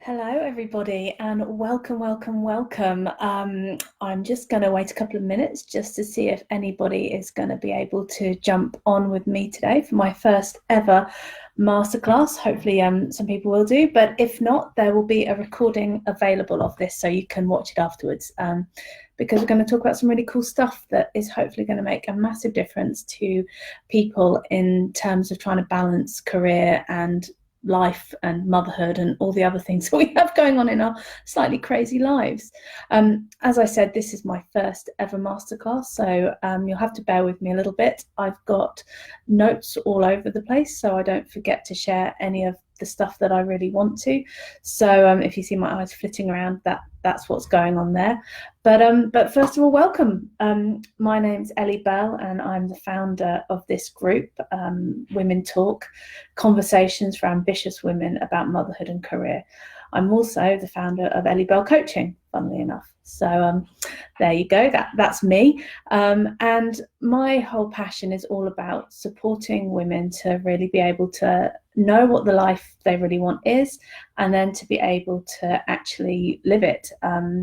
Hello, everybody, and welcome. I'm just going to wait a couple of minutes just to see if anybody is going to be able to jump on with me today for my first ever masterclass. Hopefully, some people will do, but if not, there will be a recording available of this so you can watch it afterwards. Because we're going to talk about some really cool stuff that is hopefully going to make a massive difference to people in terms of trying to balance career and life and motherhood and all the other things that we have going on in our slightly crazy lives. As I said, this is my first ever masterclass, so you'll have to bear with me a little bit. I've got notes all over the place so I don't forget to share any of the stuff that I really want to. So if you see my eyes flitting around, that's what's going on there. But first of all, welcome. My name's Ellie Bell, and I'm the founder of this group, Women Talk, Conversations for Ambitious Women about Motherhood and Career. I'm also the founder of Ellie Bell Coaching, funnily enough. So there you go, that's me. And my whole passion is all about supporting women to really be able to know what the life they really want is, and then to be able to actually live it.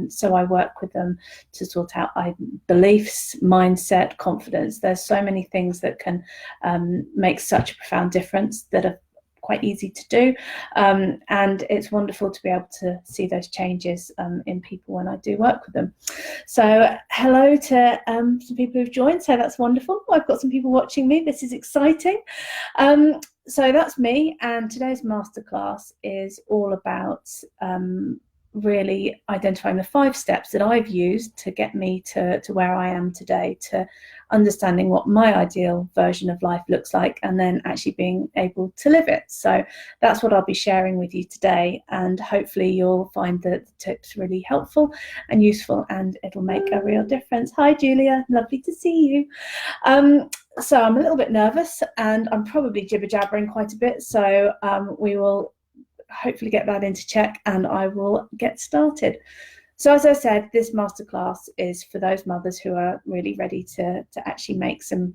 So I work with them to sort out beliefs, mindset, confidence. There's so many things that can make such a profound difference that are quite easy to do, and it's wonderful to be able to see those changes in people when I do work with them. So hello to some people who've joined, so that's wonderful. I've got some people watching me, this is exciting. So that's me, and today's masterclass is all about really identifying the 5 steps that I've used to get me to where I am today, to understanding what my ideal version of life looks like, and then actually being able to live it. So that's what I'll be sharing with you today, and hopefully you'll find the tips really helpful and useful, and it'll make a real difference. Hi Julia, lovely to see you. So I'm a little bit nervous and I'm probably jibber-jabbering quite a bit, so we will hopefully get that into check and I will get started. So as I said, this masterclass is for those mothers who are really ready to actually make some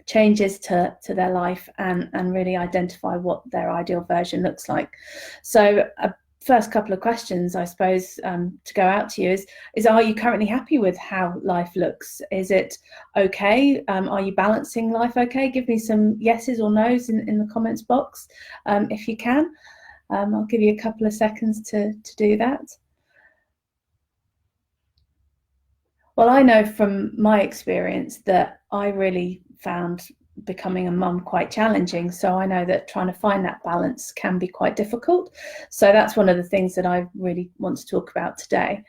changes to their life and really identify what their ideal version looks like. So first couple of questions, I suppose, to go out to you is are you currently happy with how life looks? Is it okay? Are you balancing life okay? Give me some yeses or nos in the comments box if you can. I'll give you a couple of seconds to do that. Well, I know from my experience that I really found becoming a mum quite challenging. So I know that trying to find that balance can be quite difficult. So that's one of the things that I really want to talk about today.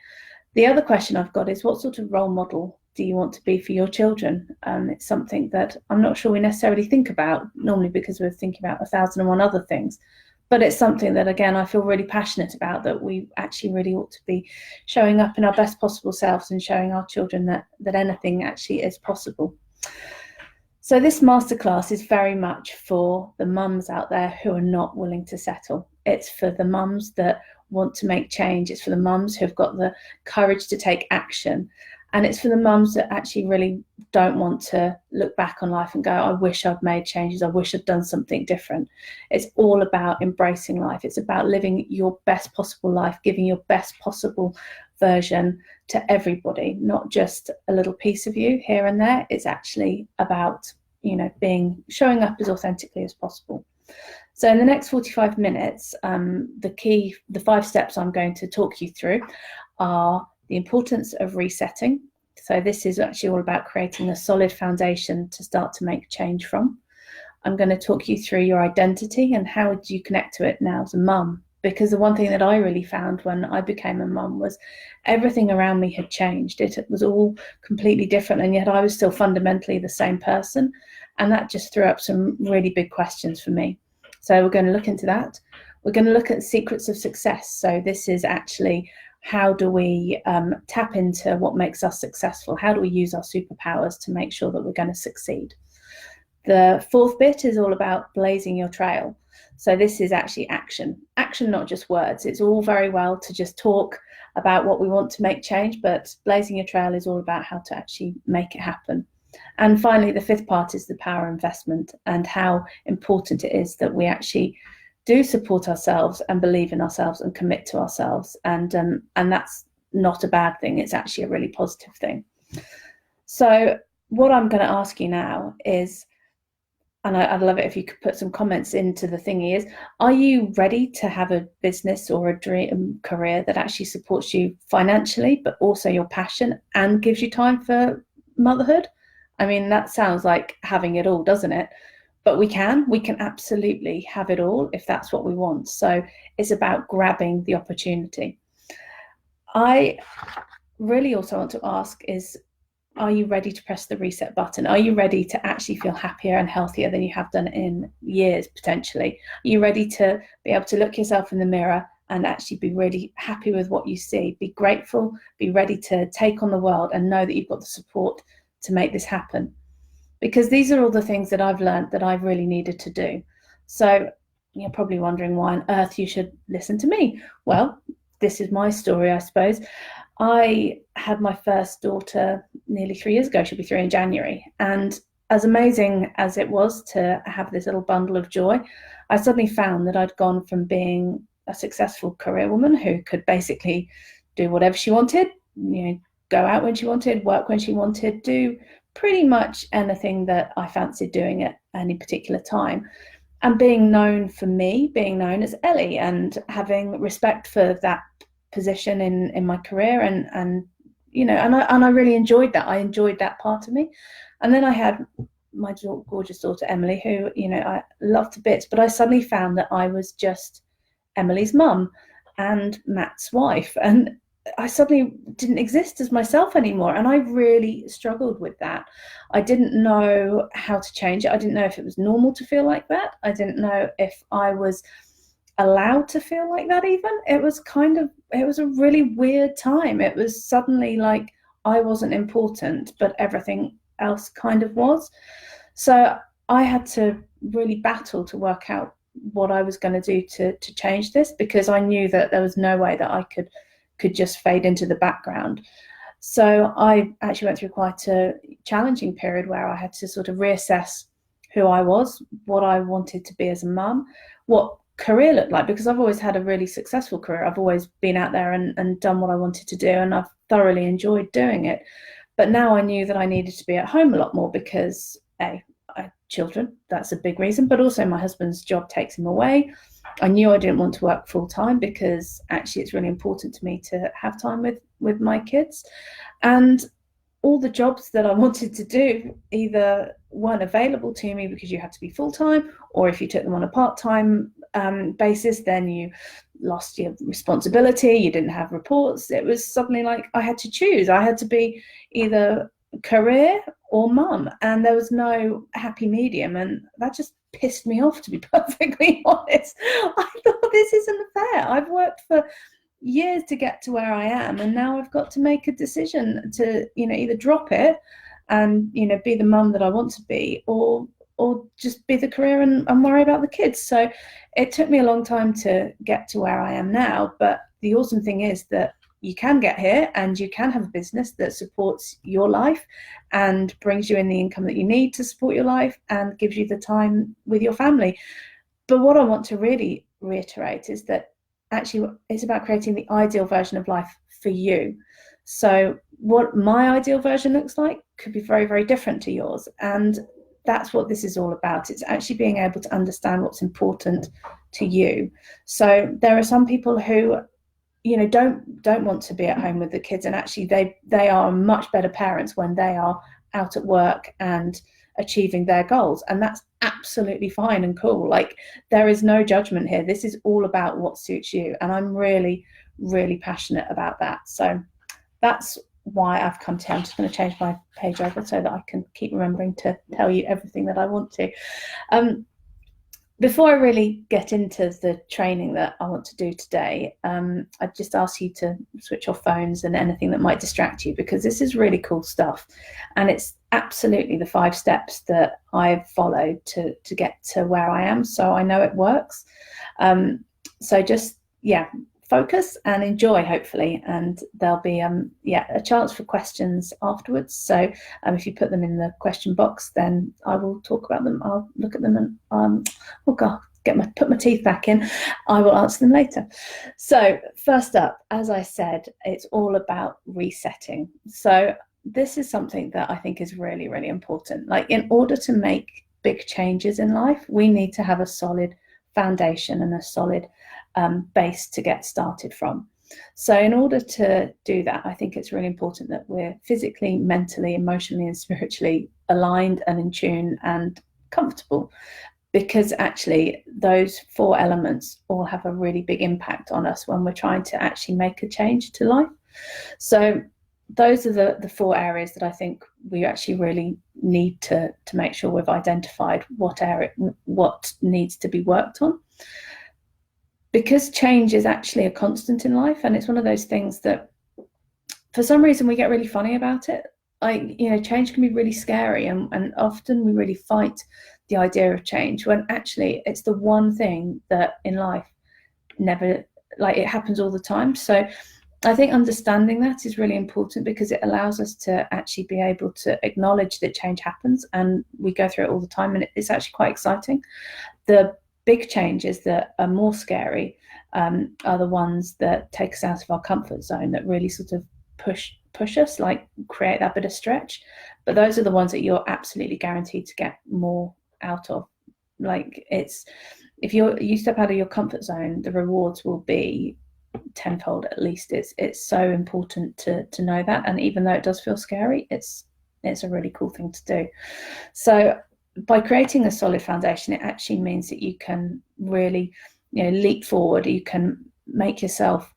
The other question I've got is, what sort of role model do you want to be for your children? It's something that I'm not sure we necessarily think about normally because we're thinking about 1,001 other things. But it's something that, again, I feel really passionate about, that we actually really ought to be showing up in our best possible selves and showing our children that anything actually is possible. So this masterclass is very much for the mums out there who are not willing to settle. It's for the mums that want to make change. It's for the mums who've got the courage to take action. And it's for the mums that actually really don't want to look back on life and go, I wish I'd made changes. I wish I'd done something different. It's all about embracing life. It's about living your best possible life, giving your best possible version to everybody, not just a little piece of you here and there. It's actually about, showing up as authentically as possible. So in the next 45 minutes, the 5 steps I'm going to talk you through are the importance of resetting. So this is actually all about creating a solid foundation to start to make change from. I'm going to talk you through your identity and how do you connect to it now as a mum. Because the one thing that I really found when I became a mum was everything around me had changed. It was all completely different, and yet I was still fundamentally the same person. And that just threw up some really big questions for me. So we're going to look into that. We're going to look at secrets of success. So this is actually, how do we tap into what makes us successful? How do we use our superpowers to make sure that we're going to succeed? The 4th bit is all about blazing your trail. So this is actually action. Action, not just words. It's all very well to just talk about what we want to make change, but blazing your trail is all about how to actually make it happen. And finally, the 5th part is the power investment and how important it is that we actually do support ourselves and believe in ourselves and commit to ourselves. And that's not a bad thing. It's actually a really positive thing. So what I'm going to ask you now is, and I'd love it if you could put some comments into the thingy, is, are you ready to have a business or a dream career that actually supports you financially, but also your passion and gives you time for motherhood? I mean, that sounds like having it all, doesn't it? But we can absolutely have it all if that's what we want. So it's about grabbing the opportunity. I really also want to ask is, are you ready to press the reset button? Are you ready to actually feel happier and healthier than you have done in years, potentially? Are you ready to be able to look yourself in the mirror and actually be really happy with what you see? Be grateful, be ready to take on the world, and know that you've got the support to make this happen. Because these are all the things that I've learned that I've really needed to do. So you're probably wondering why on earth you should listen to me. Well, this is my story, I suppose. I had my first daughter nearly 3 years ago. She'll be 3 in January. And as amazing as it was to have this little bundle of joy, I suddenly found that I'd gone from being a successful career woman who could basically do whatever she wanted, go out when she wanted, work when she wanted, do pretty much anything that I fancied doing at any particular time. And being known as Ellie, and having respect for that position in my career, and I really enjoyed that. I enjoyed that part of me. And then I had my gorgeous daughter Emily, who I loved to bits, but I suddenly found that I was just Emily's mum and Matt's wife, and I suddenly didn't exist as myself anymore, and I really struggled with that. I didn't know how to change it. I didn't know if it was normal to feel like that. I didn't know if I was allowed to feel like that even. It was a really weird time. It was suddenly like I wasn't important, but everything else kind of was. So I had to really battle to work out what I was going to do to change this, because I knew that there was no way that I could just fade into the background. So I actually went through quite a challenging period where I had to sort of reassess who I was, what I wanted to be as a mum, what career looked like, because I've always had a really successful career. I've always been out there and done what I wanted to do, and I've thoroughly enjoyed doing it. But now I knew that I needed to be at home a lot more because I had children, that's a big reason, but also my husband's job takes him away. I knew I didn't want to work full time because actually it's really important to me to have time with my kids. And all the jobs that I wanted to do either weren't available to me because you had to be full time, or if you took them on a part time basis, then you lost your responsibility. You didn't have reports. It was suddenly like I had to choose. I had to be either career or mum, and there was no happy medium, and that just pissed me off, to be perfectly honest. I thought, this isn't fair. I've worked for years to get to where I am, and now I've got to make a decision to either drop it and be the mum that I want to be, or just be the career and worry about the kids. So it took me a long time to get to where I am now, but the awesome thing is that you can get here and you can have a business that supports your life and brings you in the income that you need to support your life and gives you the time with your family. But what I want to really reiterate is that actually it's about creating the ideal version of life for you. So what my ideal version looks like could be very, very different to yours. And that's what this is all about. It's actually being able to understand what's important to you. So there are some people who don't want to be at home with the kids, and actually they are much better parents when they are out at work and achieving their goals, and that's absolutely fine and cool. Like, there is no judgment here. This is all about what suits you, and I'm really, really passionate about that. So that's why I've come to here. I'm just going to change my page over so that I can keep remembering to tell you everything that I want to. Before I really get into the training that I want to do today, I'd just ask you to switch off phones and anything that might distract you, because this is really cool stuff. And it's absolutely the 5 steps that I've followed to get to where I am. So I know it works. So just, focus and enjoy, hopefully. And there'll be a chance for questions afterwards. So if you put them in the question box, then I will talk about them. I'll look at them and put my teeth back in, I will answer them later. So first up, as I said, it's all about resetting. So this is something that I think is really, really important. Like, in order to make big changes in life, we need to have a solid foundation and a solid base to get started from. So in order to do that, I think it's really important that we're physically, mentally, emotionally, and spiritually aligned and in tune and comfortable, because actually those 4 elements all have a really big impact on us when we're trying to actually make a change to life. So those are the 4 areas that I think we actually really need to make sure we've identified what needs to be worked on. Because change is actually a constant in life, and it's one of those things that for some reason we get really funny about it. Like, change can be really scary, and often we really fight the idea of change, when actually it's the one thing that in life never, like, it happens all the time. So I think understanding that is really important, because it allows us to actually be able to acknowledge that change happens, and we go through it all the time, and it's actually quite exciting. The big changes that are more scary are the ones that take us out of our comfort zone, that really sort of push us, like create that bit of stretch. But those are the ones that you're absolutely guaranteed to get more out of. Like, it's, if you step out of your comfort zone, the rewards will be tenfold at least. It's so important to know that, and even though it does feel scary, it's a really cool thing to do. So by creating a solid foundation, it actually means that you can really, leap forward. You can make yourself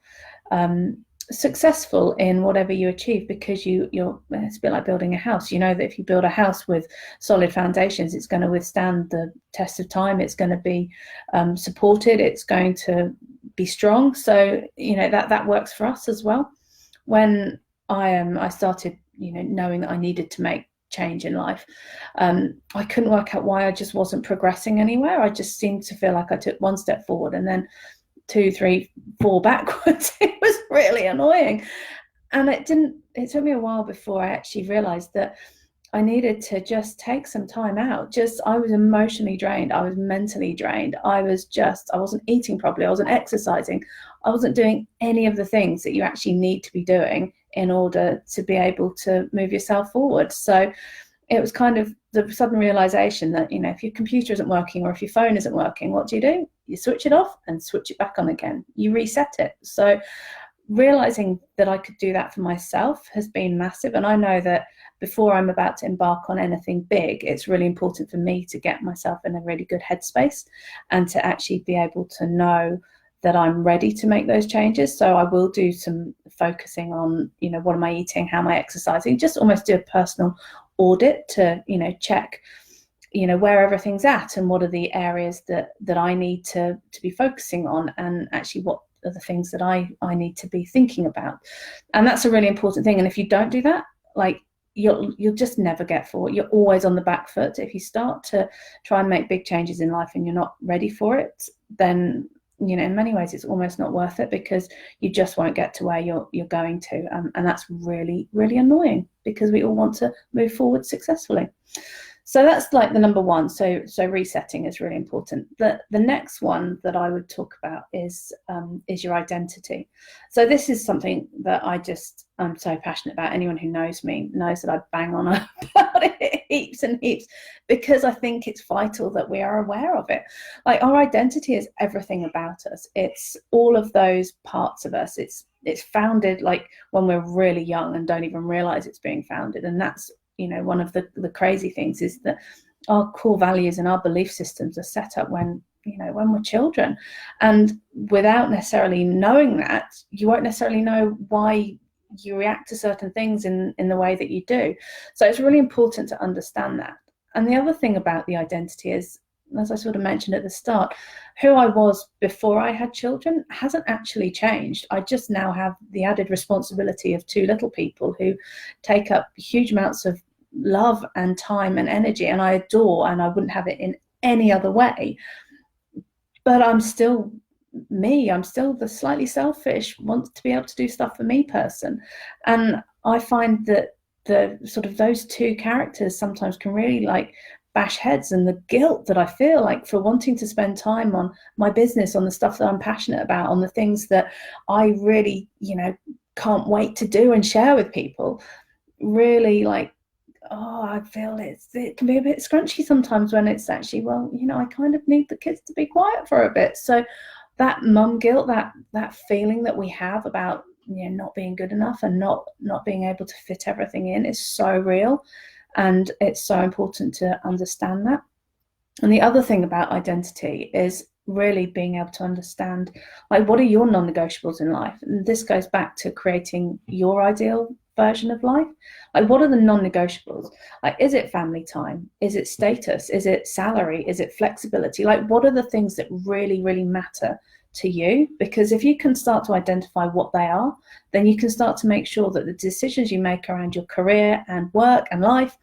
successful in whatever you achieve, because it's a bit like building a house. You know that if you build a house with solid foundations, it's going to withstand the test of time. It's going to be supported. It's going to be strong. So that works for us as well. When I started knowing that I needed to make change in life, I couldn't work out why I just wasn't progressing anywhere. I just seemed to feel like I took one step forward and then 2, 3, 4 backwards. It was really annoying, and it took me a while before I actually realized that I needed to just take some time out. I was emotionally drained, I was mentally drained, I wasn't eating properly, I wasn't exercising, I wasn't doing any of the things that you actually need to be doing in order to be able to move yourself forward. So it was kind of the sudden realization that, if your computer isn't working or if your phone isn't working, what do? You switch it off and switch it back on again. You reset it. So realizing that I could do that for myself has been massive. And I know that before I'm about to embark on anything big, it's really important for me to get myself in a really good headspace and to actually be able to know that I'm ready to make those changes. So I will do some focusing on, what am I eating? How am I exercising? Just almost do a personal audit to, check, where everything's at and what are the areas that I need to be focusing on, and actually what are the things that I need to be thinking about. And that's a really important thing. And if you don't do that, like, you'll just never get forward. You're always on the back foot. If you start to try and make big changes in life and you're not ready for it, then in many ways it's almost not worth it, because you just won't get to where you're going to, and that's really, really annoying, because we all want to move forward successfully. So that's like the number one. So resetting is really important. The next one that I would talk about is your identity. So this is something that I'm so passionate about. Anyone who knows me knows that I bang on about it heaps and heaps, because I think it's vital that we are aware of it. Like, our identity is everything about us. It's all of those parts of us. It's founded like when we're really young and don't even realize it's being founded. And that's, one of the crazy things is that our core values and our belief systems are set up when we're children. And without necessarily knowing that, you won't necessarily know why you react to certain things in the way that you do. So it's really important to understand that. And the other thing about the identity is, as I sort of mentioned at the start, who I was before I had children hasn't actually changed. I just now have the added responsibility of 2 little people who take up huge amounts of love and time and energy, and I adore, and I wouldn't have it in any other way. But I'm still me. I'm still the slightly selfish, want to be able to do stuff for me person. And I find that the sort of those 2 characters sometimes can really like bash heads, and the guilt that I feel like for wanting to spend time on my business, on the stuff that I'm passionate about, on the things that I really, can't wait to do and share with people, really like, oh, I feel it can be a bit scrunchy sometimes when it's actually, well, I kind of need the kids to be quiet for a bit. So that mum guilt, that feeling that we have about not being good enough and not being able to fit everything in is so real, and it's so important to understand that. And the other thing about identity is really being able to understand, like, what are your non-negotiables in life? And this goes back to creating your ideal version of life. Like, what are the non-negotiables? Like, is it family time? Is it status? Is it salary? Is it flexibility? Like, what are the things that really, really matter to you? Because if you can start to identify what they are, then you can start to make sure that the decisions you make around your career and work and life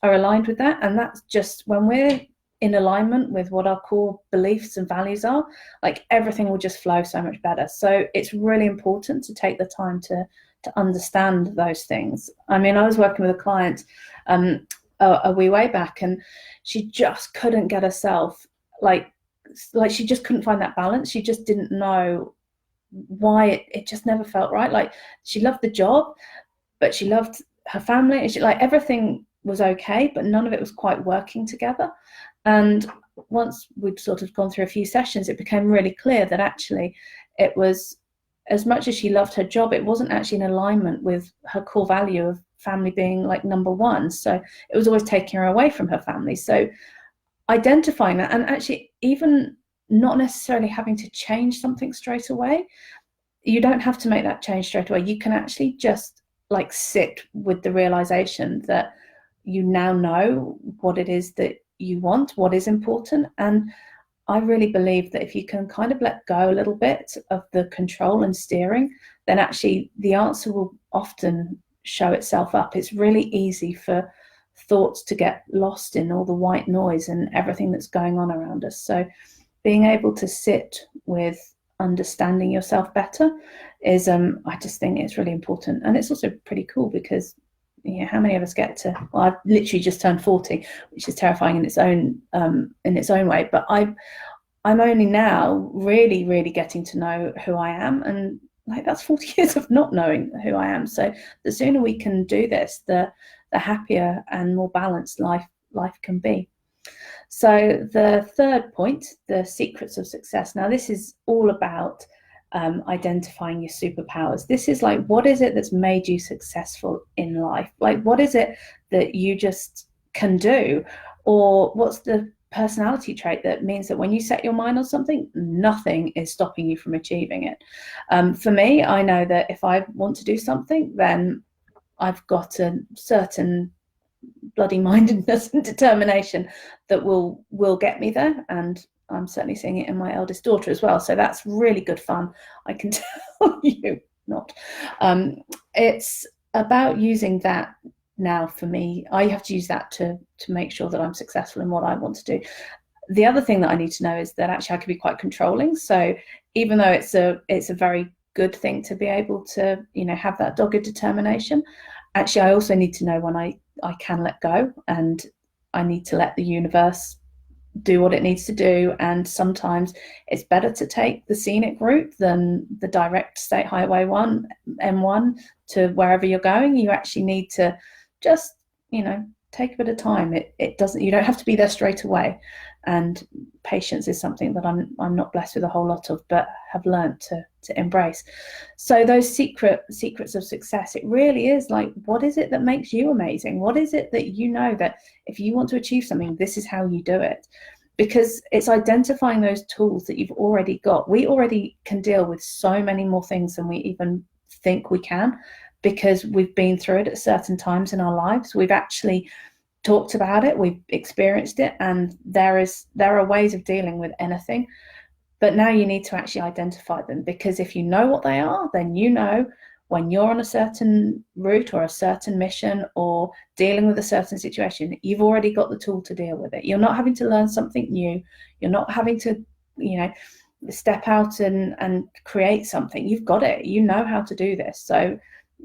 are aligned with that. And that's just when we're in alignment with what our core beliefs and values are, like, everything will just flow so much better. So it's really important to take the time to understand those things. I mean, I was working with a client a wee way back, and she just couldn't get herself, like she just couldn't find that balance. She just didn't know why it just never felt right. Like, she loved the job, but she loved her family, and like, everything was okay, but none of it was quite working together. And once we'd sort of gone through a few sessions, it became really clear that actually it was, as much as she loved her job, it wasn't actually in alignment with her core value of family being like number one. So it was always taking her away from her family. So identifying that, and actually even not necessarily having to change something straight away. You don't have to make that change straight away. You can actually just like sit with the realization that you now know what it is that you want, what is important. And I really believe that if you can kind of let go a little bit of the control and steering, then actually the answer will often show itself up. It's really easy for thoughts to get lost in all the white noise and everything that's going on around us. So being able to sit with understanding yourself better is, I just think it's really important. And it's also pretty cool because how many of us get to, well, I've literally just turned 40, which is terrifying in its own way, but I'm only now really, really getting to know who I am, and like, that's 40 years of not knowing who I am. So the sooner we can do this, the happier and more balanced life can be. So the third point, the secrets of success. Now, this is all about identifying your superpowers. This is like, what is it that's made you successful in life? Like, what is it that you just can do? Or what's the personality trait that means that when you set your mind on something, nothing is stopping you from achieving it? For me, I know that if I want to do something, then I've got a certain bloody mindedness and determination that will get me there. And I'm certainly seeing it in my eldest daughter as well. So that's really good fun, I can tell you. Not. It's about using that now for me. I have to use that to make sure that I'm successful in what I want to do. The other thing that I need to know is that actually I can be quite controlling. So even though it's a very good thing to be able to, have that dogged determination, actually I also need to know when I can let go, and I need to let the universe do what it needs to do. And sometimes it's better to take the scenic route than the direct State Highway 1, M1 to wherever you're going. You actually need to just, take a bit of time. It doesn't, you don't have to be there straight away. And patience is something that I'm not blessed with a whole lot of, but have learned to embrace. So those secrets of success, it really is like, what is it that makes you amazing? What is it that that if you want to achieve something, this is how you do it? Because it's identifying those tools that you've already got. We already can deal with so many more things than we even think we can, because we've been through it at certain times in our lives. We've actually talked about it, we've experienced it, and there are ways of dealing with anything. But now you need to actually identify them, because if you know what they are, then when you're on a certain route or a certain mission or dealing with a certain situation, you've already got the tool to deal with it. You're not having to learn something new. You're not having to, step out and create something. You've got it. You know how to do this. So,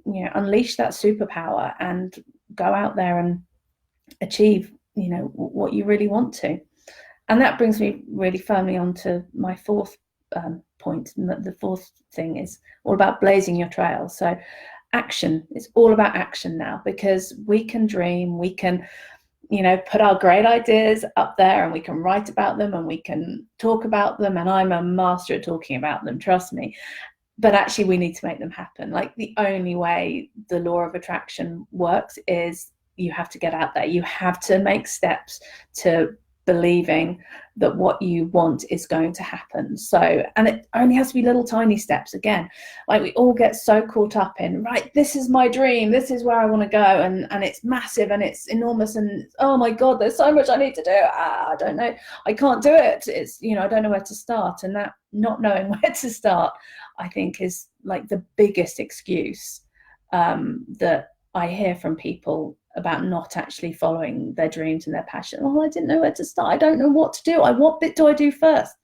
unleash that superpower and go out there and achieve what you really want to. And that brings me really firmly onto my fourth point. The fourth thing is all about blazing your trail. So action. It's all about action now, because we can dream, we can put our great ideas up there, and we can write about them, and we can talk about them, and I'm a master at talking about them, trust me. But actually we need to make them happen. Like, the only way the law of attraction works is you have to get out there. You have to make steps to believing that what you want is going to happen. So, and it only has to be little tiny steps. Again, like, we all get so caught up in, right, this is my dream, this is where I want to go, and it's massive and it's enormous, and oh my god, there's so much I need to do. I don't know, I can't do it. It's I don't know where to start. And that not knowing where to start, I think, is like the biggest excuse that I hear from people about not actually following their dreams and their passion. Oh, I didn't know where to start. I don't know what to do. What bit do I do first?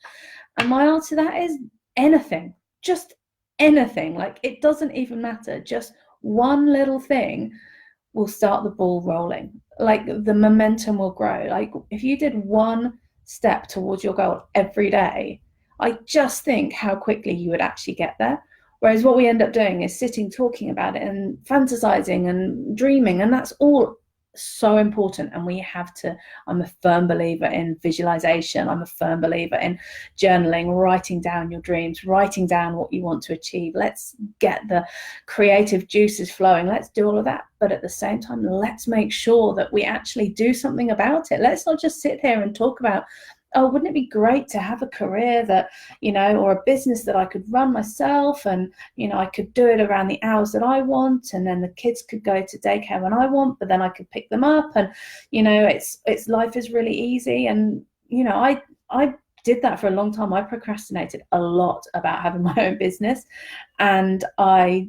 And my answer to that is anything. Just anything. Like, it doesn't even matter. Just one little thing will start the ball rolling. Like, the momentum will grow. Like, if you did one step towards your goal every day, I just think how quickly you would actually get there. Whereas what we end up doing is sitting, talking about it and fantasizing and dreaming. And that's all so important. And we have to, I'm a firm believer in visualization. I'm a firm believer in journaling, writing down your dreams, writing down what you want to achieve. Let's get the creative juices flowing. Let's do all of that. But at the same time, let's make sure that we actually do something about it. Let's not just sit here and talk about, oh, wouldn't it be great to have a career that, or a business that I could run myself, and, I could do it around the hours that I want, and then the kids could go to daycare when I want, but then I could pick them up, and, it's life is really easy. And, I did that for a long time. I procrastinated a lot about having my own business, and I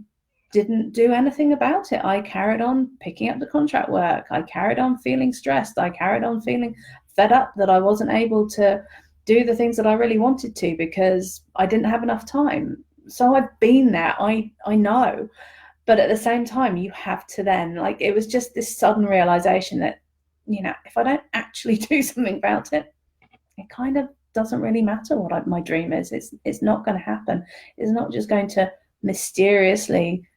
didn't do anything about it. I carried on picking up the contract work. I carried on feeling stressed. I carried on feeling fed up that I wasn't able to do the things that I really wanted to because I didn't have enough time. So I've been there. I know. But at the same time, you have to then, like, it was just this sudden realization that, if I don't actually do something about it, it kind of doesn't really matter what my dream is. It's not going to happen. It's not just going to mysteriously,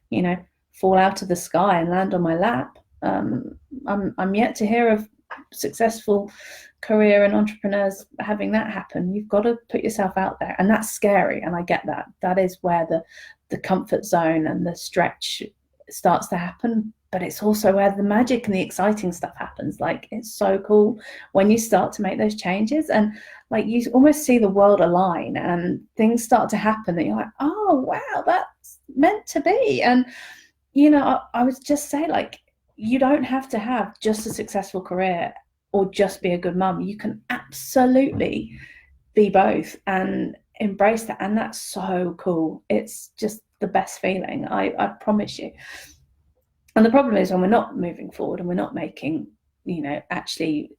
fall out of the sky and land on my lap. I'm yet to hear of successful career and entrepreneurs having that happen. You've got to put yourself out there, and that's scary. And I get that. That is where the comfort zone and the stretch starts to happen. But it's also where the magic and the exciting stuff happens. Like, it's so cool when you start to make those changes, and like, you almost see the world align and things start to happen that you're like, oh wow, that's meant to be. And I would just say, like, you don't have to have just a successful career or just be a good mum. You can absolutely be both and embrace that. And that's so cool. It's just the best feeling, I promise you. And the problem is, when we're not moving forward and we're not making, actually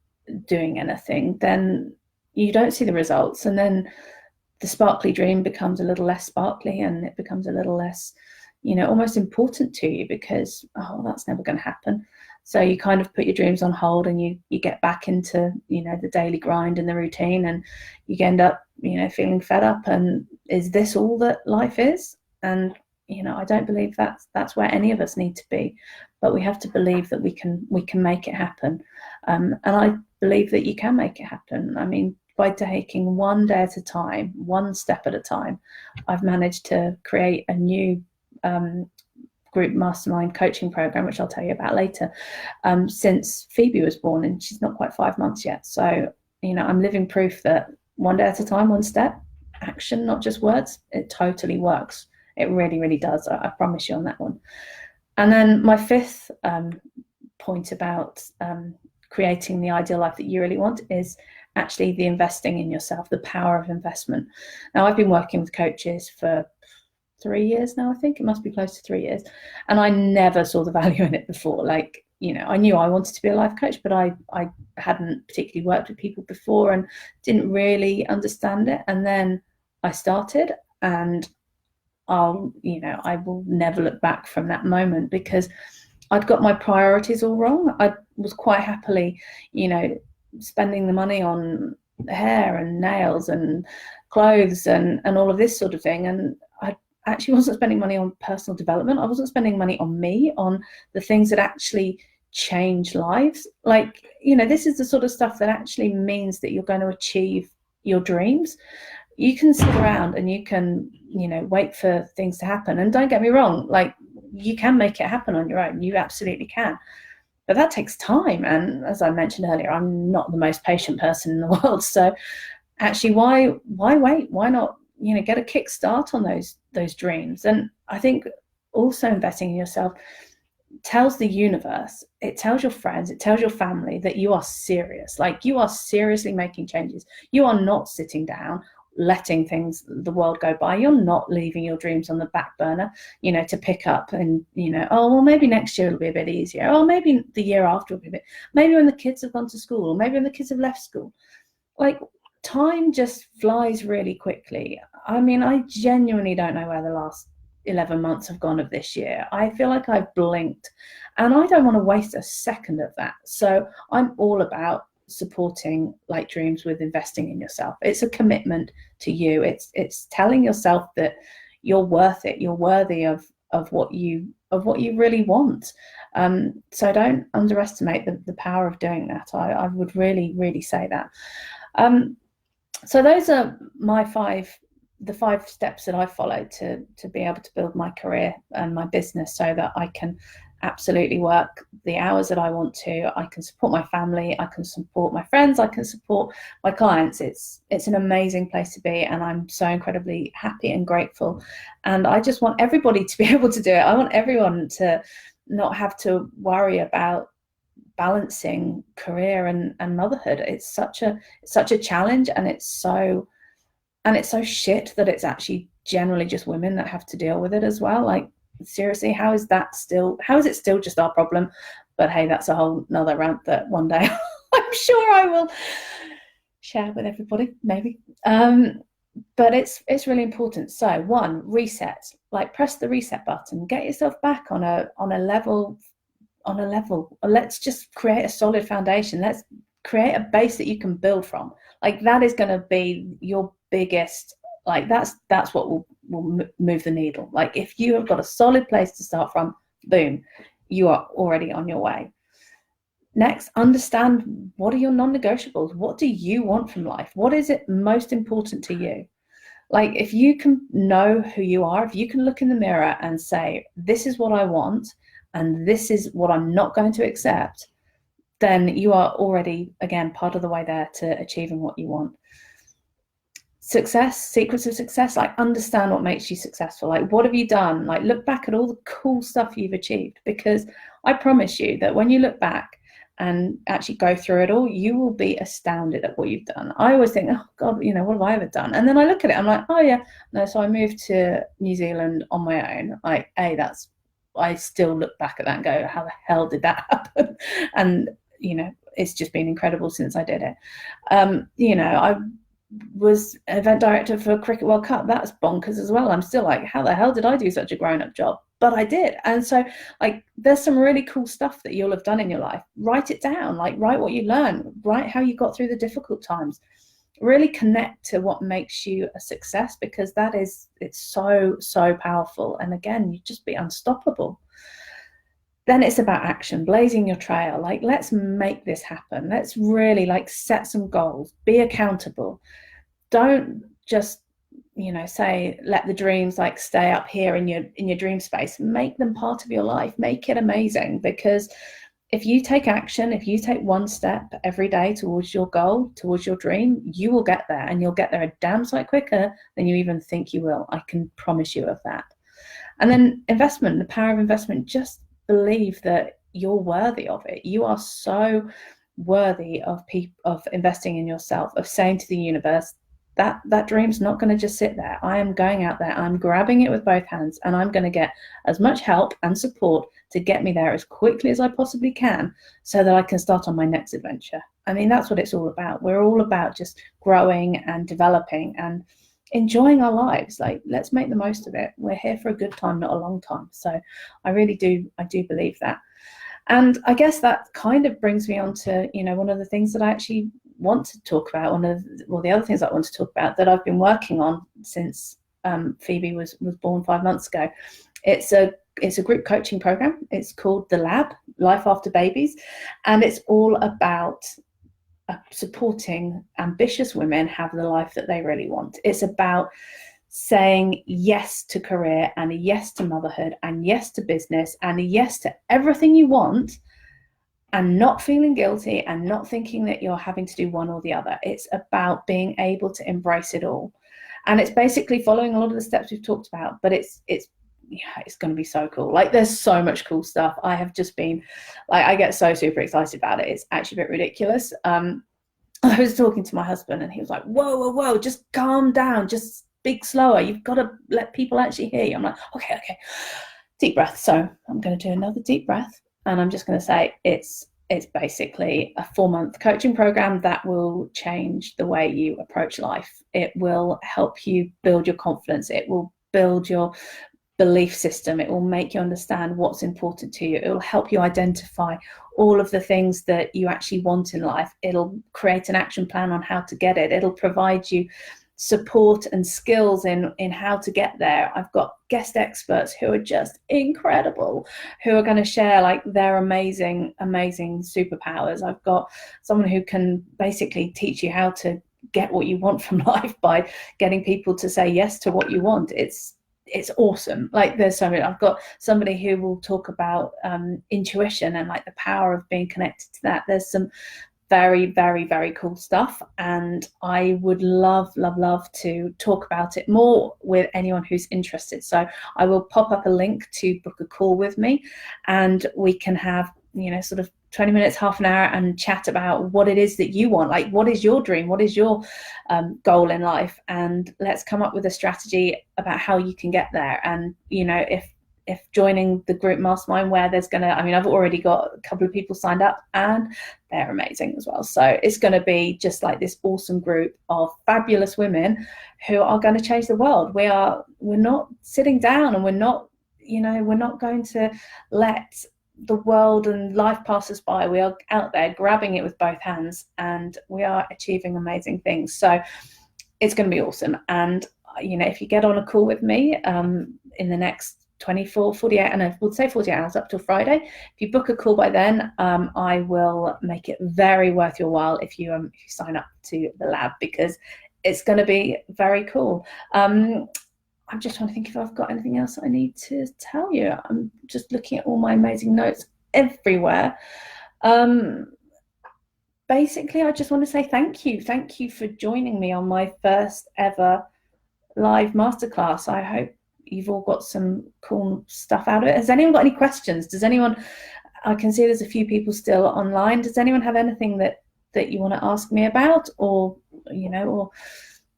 doing anything, then you don't see the results. And then the sparkly dream becomes a little less sparkly, and it becomes a little less, almost important to you, because, oh, that's never going to happen. So you kind of put your dreams on hold, and you get back into, the daily grind and the routine, and you end up, feeling fed up. And is this all that life is? And, I don't believe that's where any of us need to be, but we have to believe that we can make it happen. And I believe that you can make it happen. I mean, by taking one day at a time, one step at a time, I've managed to create a new group mastermind coaching program, which I'll tell you about later, since Phoebe was born, and she's not quite 5 months yet. So, I'm living proof that one day at a time, one step, action, not just words, it totally works. It really, really does. I promise you on that one. And then my fifth point about creating the ideal life that you really want is actually the investing in yourself, the power of investment. Now, I've been working with coaches for 3 years now. I think it must be close to 3 years. And I never saw the value in it before. Like, I knew I wanted to be a life coach, but I hadn't particularly worked with people before and didn't really understand it. And then I started, and I will never look back from that moment, because I'd got my priorities all wrong. was quite happily, spending the money on hair and nails and clothes and all of this sort of thing. And I actually wasn't spending money on personal development. I wasn't spending money on me, on the things that actually change lives. Like, this is the sort of stuff that actually means that you're going to achieve your dreams. You can sit around and you can, wait for things to happen. And don't get me wrong, like, you can make it happen on your own. You absolutely can. But that takes time. And as I mentioned earlier, I'm not the most patient person in the world. So actually, why wait? Why not, get a kickstart on those dreams? And I think also investing in yourself tells the universe, it tells your friends, it tells your family that you are serious. Like, you are seriously making changes. You are not sitting down letting the world go by. You're not leaving your dreams on the back burner, to pick up and, oh, well, maybe next year it'll be a bit easier. Oh, maybe the year after will be a bit, maybe when the kids have gone to school, or maybe when the kids have left school. Like, time just flies really quickly. I mean, I genuinely don't know where the last 11 months have gone of this year. I feel like I've blinked, and I don't want to waste a second of that. So I'm all about supporting Like Dreams with investing in yourself. It's a commitment to you. It's telling yourself that you're worth it. You're worthy of what you really want. So don't underestimate the power of doing that. I would really, really say that. So those are the 5 steps that I followed to be able to build my career and my business so that I can absolutely work the hours that I want to. I can support my family, I can support my friends, I can support my clients. It's an amazing place to be, and I'm so incredibly happy and grateful. And I just want everybody to be able to do it. I want everyone to not have to worry about balancing career and motherhood. It's such a challenge, and it's so shit that it's actually generally just women that have to deal with it as well. Like, seriously, how is it still just our problem? But hey, that's a whole nother rant that one day I'm sure I will share with everybody, maybe. But it's really important. So 1, reset. Like, press the reset button, get yourself back on a level. Let's just create a solid foundation. Let's create a base that you can build from. Like, that is going to be your biggest, like, that's what will move the needle. Like, if you have got a solid place to start from, boom, you are already on your way. Next, understand, what are your non-negotiables? What do you want from life? What is it most important to you? Like, if you can know who you are, if you can look in the mirror and say, this is what I want and this is what I'm not going to accept, then you are already, again, part of the way there to achieving what you want. Success, secrets of success, like, understand what makes you successful. Like, what have you done? Like, look back at all the cool stuff you've achieved, because I promise you that when you look back and actually go through it all, you will be astounded at what you've done. I always think, oh God, what have I ever done? And then I look at it, I'm like, oh yeah, no, so I moved to New Zealand on my own. Like, I still look back at that and go, how the hell did that happen? And, it's just been incredible since I did it. I was event director for Cricket World Cup. That's bonkers as well. I'm still like, how the hell did I do such a grown-up job? But I did. And so, like, there's some really cool stuff that you'll have done in your life. Write it down. Like, write what you learned, write how you got through the difficult times. Really connect to what makes you a success, because it's so powerful. And again, you just be unstoppable. Then it's about action, blazing your trail. Like, let's make this happen. Let's really, like, set some goals, be accountable. Don't just, say, let the dreams, like, stay up here in your dream space. Make them part of your life. Make it amazing, because if you take action, if you take one step every day towards your goal, towards your dream, you will get there, and you'll get there a damn sight quicker than you even think you will. I can promise you of that. And then investment, the power of investment. Just believe that you're worthy of it. You are so worthy of investing in yourself, of saying to the universe, that dream's not going to just sit there. I am going out there, I'm grabbing it with both hands, and I'm going to get as much help and support to get me there as quickly as I possibly can, so that I can start on my next adventure. I mean, that's what it's all about. We're all about just growing and developing and enjoying our lives. Like, let's make the most of it. We're here for a good time, not a long time. So I do believe that. And I guess that kind of brings me on to, one of the things that I actually want to talk about, the other things I want to talk about that I've been working on since Phoebe was born 5 months ago. It's a group coaching program. It's called The Lab, Life After Babies. And it's all about supporting ambitious women have the life that they really want. It's about saying yes to career and a yes to motherhood and yes to business and a yes to everything you want, and not feeling guilty and not thinking that you're having to do one or the other. It's about being able to embrace it all. And it's basically following a lot of the steps we've talked about, but it's going to be so cool. Like, there's so much cool stuff. I have just been like, I get so super excited about it. It's actually a bit ridiculous. I was talking to my husband and he was like, whoa, just calm down, just speak slower. You've got to let people actually hear you. I'm like, okay. Deep breath. So I'm going to do another deep breath. And I'm just going to say it's basically a 4-month coaching program that will change the way you approach life. It will help you build your confidence. It will build your belief system. It will make you understand what's important to you. It will help you identify all of the things that you actually want in life. It'll create an action plan on how to get it. It'll provide you support and skills in how to get there. I've got guest experts who are just incredible, who are going to share like their amazing superpowers. I've got someone who can basically teach you how to get what you want from life by getting people to say yes to what you want. It's awesome. Like, there's so many. I've got somebody who will talk about intuition and like the power of being connected to that. There's some very, very, very cool stuff, and I would love to talk about it more with anyone who's interested. So I will pop up a link to book a call with me, and we can have sort of 20 minutes, half an hour, and chat about what it is that you want. Like, what is your dream? What is your goal in life? And let's come up with a strategy about how you can get there. And if joining the group mastermind, where there's I've already got a couple of people signed up and they're amazing as well. So it's going to be just like this awesome group of fabulous women who are going to change the world. We're not sitting down, and we're not going to let the world and life pass us by. We are out there grabbing it with both hands, and we are achieving amazing things. So it's going to be awesome. And if you get on a call with me in the next 24, 48, and I would say 48 hours up till Friday. If you book a call by then, I will make it very worth your while if you sign up to the lab, because it's going to be very cool. I'm just trying to think if I've got anything else I need to tell you. I'm just looking at all my amazing notes everywhere. Basically, I just want to say thank you. Thank you for joining me on my first ever live masterclass. I hope you've all got some cool stuff out of it. Has anyone got any questions? I can see there's a few people still online. Does anyone have anything that you want to ask me about, or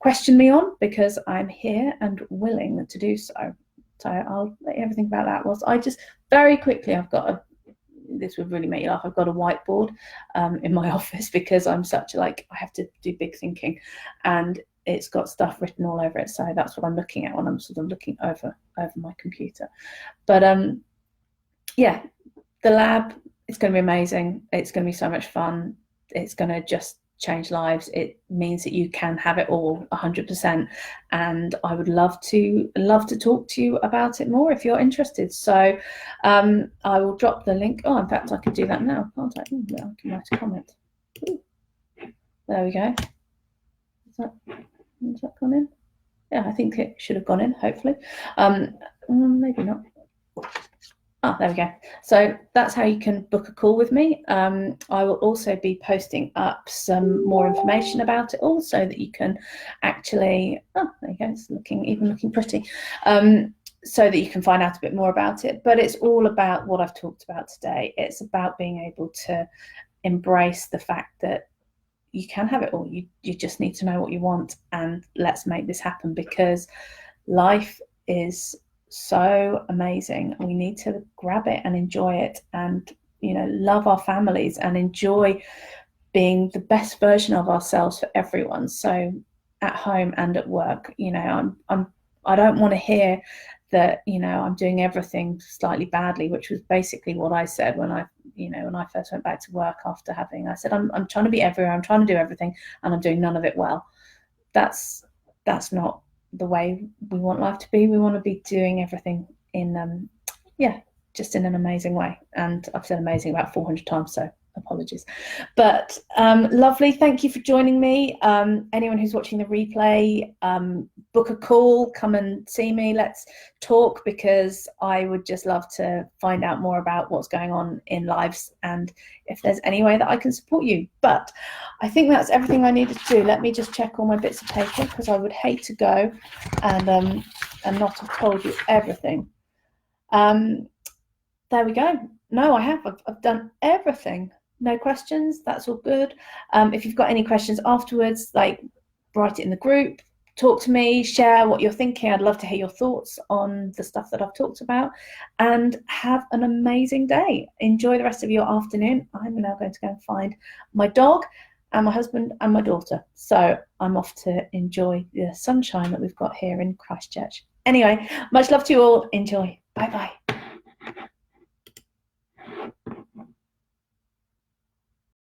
question me on? Because I'm here and willing to do so. So I'll let you everything about that. I just very quickly, this would really make you laugh. I've got a whiteboard in my office, because I'm I have to do big thinking, and it's got stuff written all over it. So that's what I'm looking at when I'm sort of looking over my computer. But yeah, the lab, it's going to be amazing. It's going to be so much fun. It's going to just change lives. It means that you can have it all 100%. And I would love to talk to you about it more if you're interested. So I will drop the link. Oh, in fact, I could do that now, can't I? Yeah, I can write a comment. Ooh. There we go. Has that gone in? Yeah, I think it should have gone in, hopefully. Maybe not. There we go. So that's how you can book a call with me. I will also be posting up some more information about it all, so that you can actually, there you go, it's looking pretty. So that you can find out a bit more about it. But it's all about what I've talked about today. It's about being able to embrace the fact that you can have it all. You just need to know what you want, and let's make this happen, because life is so amazing. We need to grab it and enjoy it, and love our families and enjoy being the best version of ourselves for everyone. So at home and at work, I don't want to hear that I'm doing everything slightly badly, which was basically what I said when I when I first went back to work after I said, I'm trying to be everywhere, I'm trying to do everything, and I'm doing none of it well. That's not the way we want life to be. We want to be doing everything in just in an amazing way. And I've said amazing about 400 times, so apologies. But lovely, thank you for joining me. Anyone who's watching the replay, book a call, come and see me, let's talk, because I would just love to find out more about what's going on in lives and if there's any way that I can support you. But I think that's everything I needed to do. Let me just check all my bits of paper, because I would hate to go and not have told you everything. There we go. No, I've done everything. No questions, that's all good. If you've got any questions afterwards, like, write it in the group, talk to me, share what you're thinking. I'd love to hear your thoughts on the stuff that I've talked about, and have an amazing day. Enjoy the rest of your afternoon. I'm now going to go and find my dog and my husband and my daughter. So I'm off to enjoy the sunshine that we've got here in Christchurch. Anyway, much love to you all. Enjoy. Bye-bye.